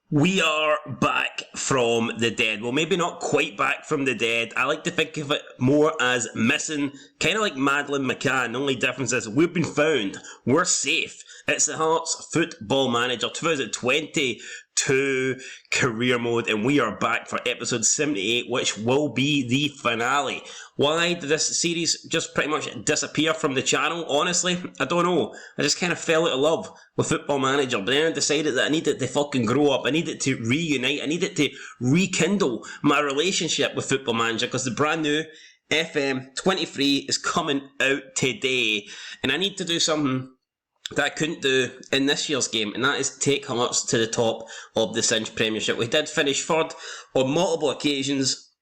We are back from the dead. Well, maybe not quite back from the dead. I like to think of it more as missing, kind of like Madeleine McCann. The only difference is we've been found. We're safe. It's the Hearts Football Manager 2022 career mode, and we are back for episode 78, which will be the finale. Why did this series just pretty much disappear from the channel? Honestly, I don't know. I just kind of fell out of love with Football Manager, but then I decided that I needed to fucking grow up. I needed to reunite. I needed to rekindle my relationship with Football Manager, because the brand new FM23 is coming out today, and I need to do something that I couldn't do in this year's game, and that is take Hearts to the top of the Cinch Premiership. We did finish third on multiple occasions,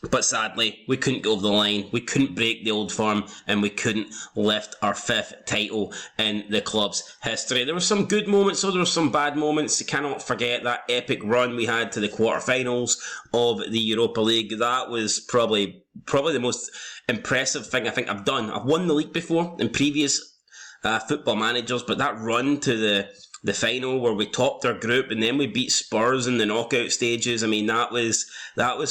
but sadly, we couldn't go over the line, we couldn't break the old firm, and we couldn't lift our fifth title in the club's history. There were some good moments, so there were some bad moments. You cannot forget that epic run we had to the quarterfinals of the Europa League. That was probably the most impressive thing I think I've done. I've won the league before in previous Football Managers, but that run to the final where we topped our group and then we beat Spurs in the knockout stages, I mean, that was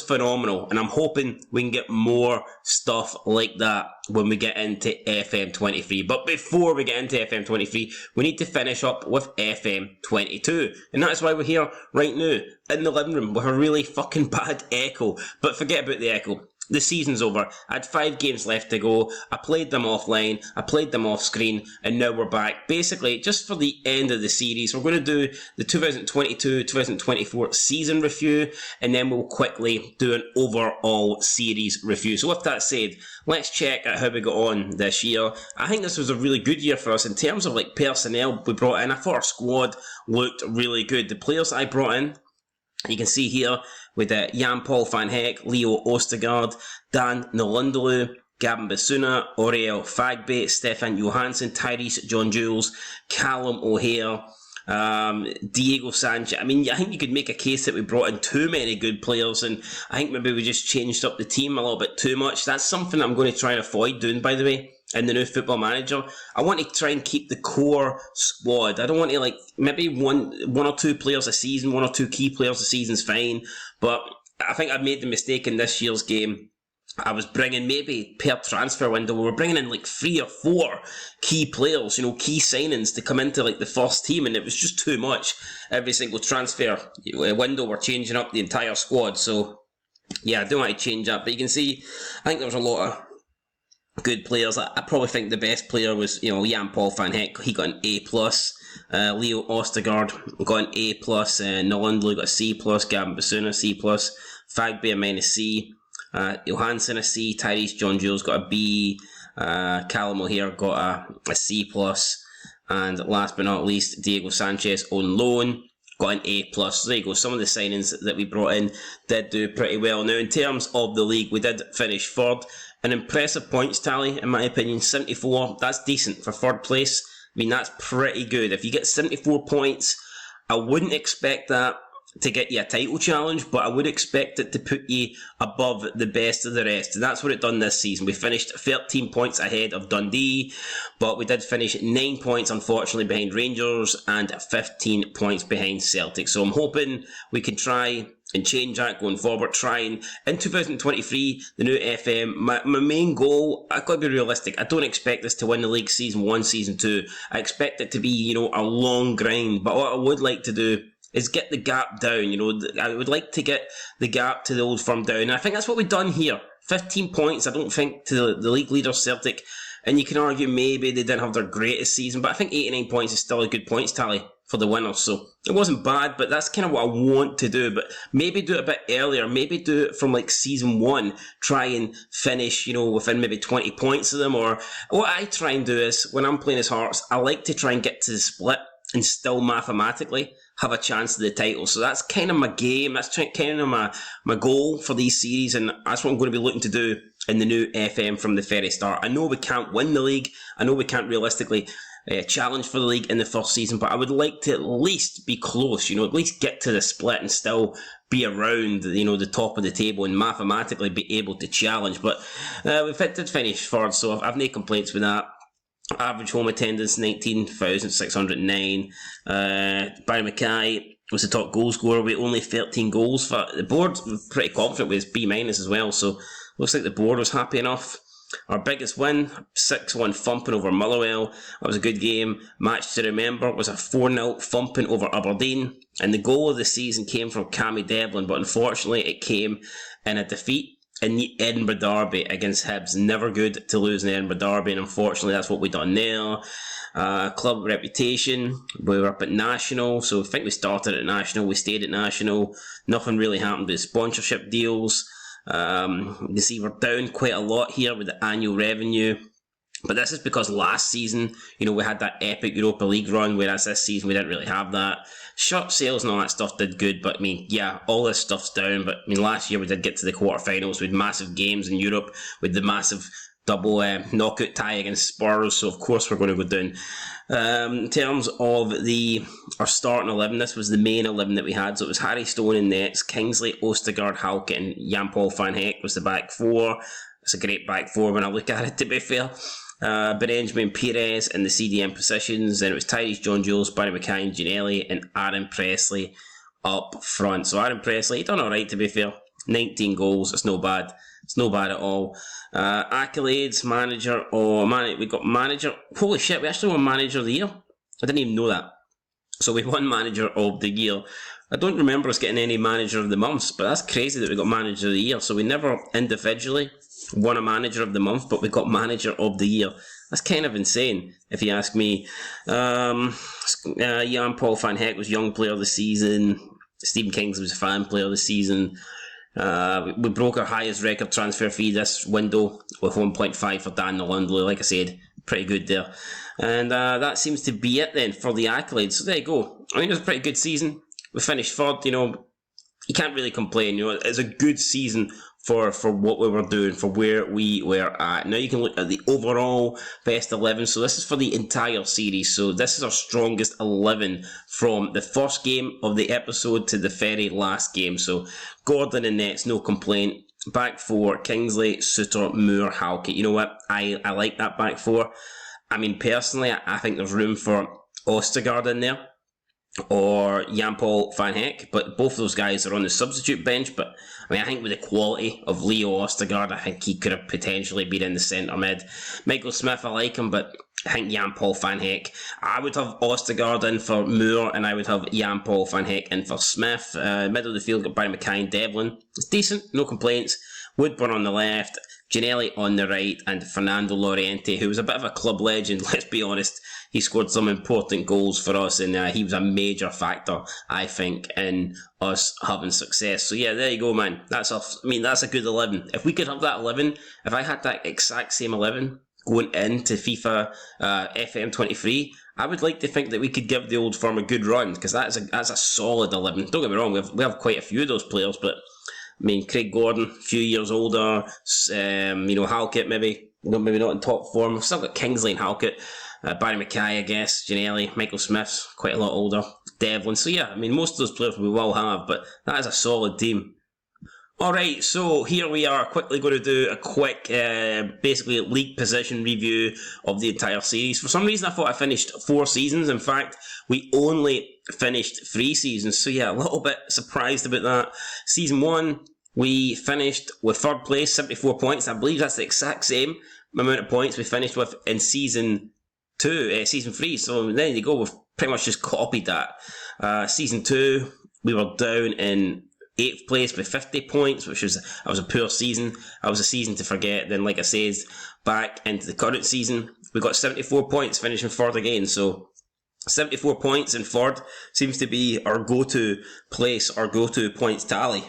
phenomenal, and I'm hoping we can get more stuff like that when we get into FM23. But before we get into FM23, we need to finish up with FM22, and that's why we're here right now in the living room with a really fucking bad echo. But forget about the echo. The season's over. I had 5 games left to go. I played them offline, I played them off screen, and now we're back. Basically, just for the end of the series, we're going to do the 2022-2024 season review, and then we'll quickly do an overall series review. So with that said, let's check out how we got on this year. I think this was a really good year for us in terms of like personnel we brought in. I thought our squad looked really good. The players I brought in, you can see here with Jan-Paul van Heck, Leo Ostergaard, Dan Nalundulu, Gavin Basuna, Oriel Fagbe, Stefan Johansson, Tyrese John Jules, Callum O'Hare, Diego Sanchez. I mean, I think you could make a case that we brought in too many good players, and I think maybe we just changed up the team a little bit too much. That's something I'm going to try and avoid doing, by the way, in the new Football Manager. I want to try and keep the core squad. I don't want to, like, maybe one or two players a season, 1 or 2 key players a season's fine, but I think I've made the mistake in this year's game. I was bringing, maybe per transfer window, we were bringing in like 3 or 4 key players, you know, key signings to come into like the first team, and it was just too much. Every single transfer window, we're changing up the entire squad. So yeah, I don't want to change that, but you can see, I think there was a lot of good players. I probably think the best player was, you know, Jan-Paul van Heck. He got an A+. Leo Ostergaard got an A+. Nalundlu got a C+. Gavin Basuna C+. Fagbe a -C. Johansson a C. Tyrese John Jules got a B. Callum O'Hare got a C+. And last but not least, Diego Sanchez on loan got an A+. So there you go. Some of the signings that we brought in did do pretty well. Now, in terms of the league, we did finish third. An impressive points tally, in my opinion, 74. That's decent for third place. I mean, that's pretty good. If you get 74 points, I wouldn't expect that to get you a title challenge, but I would expect it to put you above the best of the rest. And that's what it done this season. We finished 13 points ahead of Dundee, but we did finish 9 points, unfortunately, behind Rangers and 15 points behind Celtic. So I'm hoping we can try and change that going forward. Trying in 2023, the new FM, my main goal, I've got to be realistic. I don't expect this to win the league season 1, season 2. I expect it to be, you know, a long grind. But what I would like to do is get the gap down. You know, I would like to get the gap to the old firm down. And I think that's what we've done here. 15 points, I don't think, to the league leader Celtic. And you can argue maybe they didn't have their greatest season, but I think 89 points is still a good points tally for the winners. So it wasn't bad, but that's kind of what I want to do. But maybe do it a bit earlier. Maybe do it from like season 1. Try and finish, you know, within maybe 20 points of them. Or what I try and do is, when I'm playing as Hearts, I like to try and get to the split and still mathematically have a chance to the title. So that's kind of my game. That's kind of my goal for these series, and that's what I'm going to be looking to do in the new FM from the very start. I know we can't win the league. I know we can't realistically challenge for the league in the first season, but I would like to at least be close, you know, at least get to the split and still be around, you know, the top of the table and mathematically be able to challenge. But we did finish third, so I've no complaints with that. Average home attendance 19,609. Barry Mackay was the top goal scorer with only 13 goals. For the board, pretty confident with his B- as well, so looks like the board was happy enough. Our biggest win, 6-1 thumping over Motherwell. That was a good game. Match to remember was a 4-0 thumping over Aberdeen. And the goal of the season came from Cammy Devlin, but unfortunately it came in a defeat in the Edinburgh Derby against Hibs. Never good to lose in the Edinburgh Derby, and unfortunately that's what we done there. Club reputation, we were up at National, so I think we started at National, we stayed at National. Nothing really happened with sponsorship deals. You can see we're down quite a lot here with the annual revenue, but this is because last season, we had that epic Europa League run, whereas this season we didn't really have that. Shirt sales and all that stuff did good, but all this stuff's down. But last year we did get to the quarterfinals with massive games in Europe, with the massive double knockout tie against Spurs, so of course we're going to go down. In terms of our starting 11, this was the main 11 that we had. So it was Harry Stone in nets, Kingsley, Ostergaard, Halkett and Jan-Paul van Heck was the back four. It's a great back four when I look at it, to be fair. Benjamin Pires in the CDM positions, and it was Tyrese John-Jules, Barry McKay, Ginnelly and Aaron Presley up front. So Aaron Presley, he done alright, to be fair. 19 goals, it's no bad. It's no bad at all. Accolades, we got manager. Holy shit, we actually won manager of the year. I didn't even know that. So we won manager of the year. I don't remember us getting any manager of the months, but that's crazy that we got manager of the year. So we never individually won a manager of the month, but we got manager of the year. That's kind of insane, if you ask me. Jan-Paul van Heck was young player of the season. Stephen Kingsley was fan player of the season. We broke our highest record transfer fee this window with 1.5 for Dan Lundley. Like I said, pretty good there. And that seems to be it then for the accolades. So there you go. I think it was a pretty good season. We finished third, you can't really complain. It's a good season for what we were doing, for where we were at. Now you can look at the overall best 11. So this is for the entire series. So this is our strongest 11 from the first game of the episode to the very last game. So Gordon and nets, no complaint. Back four, Kingsley, Suter, Moore, Halkett. You know what? I like that back four. Personally, I think there's room for Ostergaard in there or Jan-Paul van Heck, but both of those guys are on the substitute bench. But I think with the quality of Leo Ostergaard, I think he could have potentially been in the centre mid. Michael Smith, I like him, but I think Jan-Paul van Heck. I would have Ostergaard in for Moore, and I would have Jan-Paul van Heck in for Smith. Middle of the field, got Barry McKay and Devlin. It's decent, no complaints. Woodburn on the left, Ginnelly on the right, and Fernando Llorente, who was a bit of a club legend, let's be honest. He scored some important goals for us, and he was a major factor, I think, in us having success. So yeah, there you go, man. That's a good 11. If we could have that 11, if I had that exact same 11 going into FIFA FM23, I would like to think that we could give the old firm a good run, because that's a solid 11. Don't get me wrong, we have quite a few of those players, but Craig Gordon, a few years older, Halkett maybe not in top form. We've still got Kingsley and Halkett, Barry McKay, I guess, Ginnelly, Michael Smith's quite a lot older, Devlin. So yeah, most of those players we will have, but that is a solid team. Alright, so here we are, quickly going to do a quick, basically league position review of the entire series. For some reason I thought I finished 4 seasons. In fact, we only finished 3 seasons. So yeah, a little bit surprised about that. Season 1, we finished with 3rd place, 74 points. I believe that's the exact same amount of points we finished with in season 3. So there you go, we've pretty much just copied that. Season 2, we were down in 8th place with 50 points, which was a poor season. That was a season to forget. Then, like I said, back into the current season, we got 74 points, finishing 3rd again. So 74 points in 3rd seems to be our go-to place, our go-to points tally.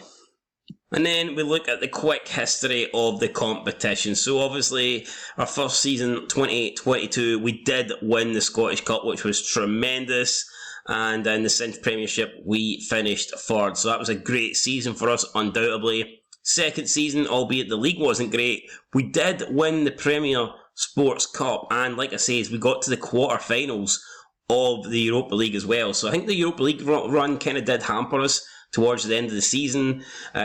And then we look at the quick history of the competition. So obviously, our first season, 28-22, we did win the Scottish Cup, which was tremendous. And in the Cinch Premiership, we finished 3rd. So that was a great season for us, undoubtedly. Second season, albeit the league wasn't great, we did win the Premier Sports Cup. And like I say, we got to the quarterfinals of the Europa League as well. So I think the Europa League run kind of did hamper us towards the end of the season.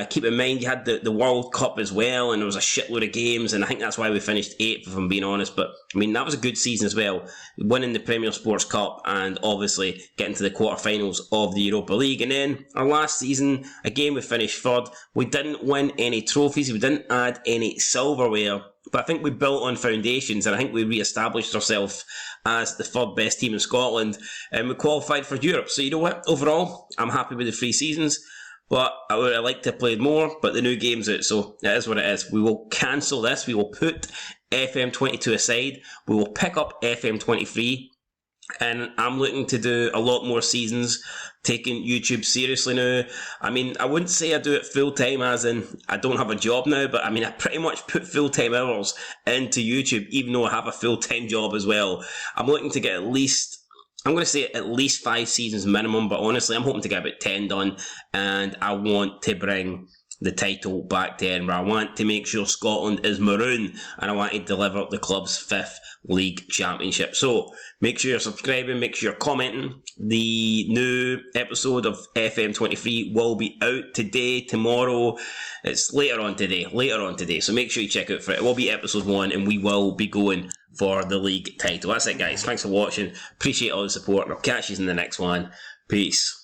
Keep in mind, you had the World Cup as well, and there was a shitload of games, and I think that's why we finished 8th, if I'm being honest. But, I mean, that was a good season as well, winning the Premier Sports Cup and obviously getting to the quarterfinals of the Europa League. And then our last season, again, we finished 3rd. We didn't win any trophies, we didn't add any silverware, but I think we built on foundations, and I think we re-established ourselves as the 3rd best team in Scotland, and we qualified for Europe. So you know what? Overall, I'm happy with the 3 seasons, but I would have liked to have played more, but the new game's out, so it is what it is. We will cancel this. We will put FM22 aside. We will pick up FM23, and I'm looking to do a lot more seasons, taking YouTube seriously now. I mean, I wouldn't say I do it full-time, as in I don't have a job now, but I mean, I pretty much put full-time hours into YouTube, even though I have a full-time job as well. I'm looking to get at least, I'm going to say at least 5 seasons minimum, but honestly, I'm hoping to get about 10 done, and I want to bring the title back to Edinburgh. I want to make sure Scotland is maroon, and I want to deliver the club's 5th league championship. So make sure you're subscribing, make sure you're commenting. The new episode of FM23 will be out today, tomorrow. It's later on today. So make sure you check out for it. It will be episode 1, and we will be going for the league title. That's it, guys. Thanks for watching. Appreciate all the support. I'll catch you in the next one. Peace.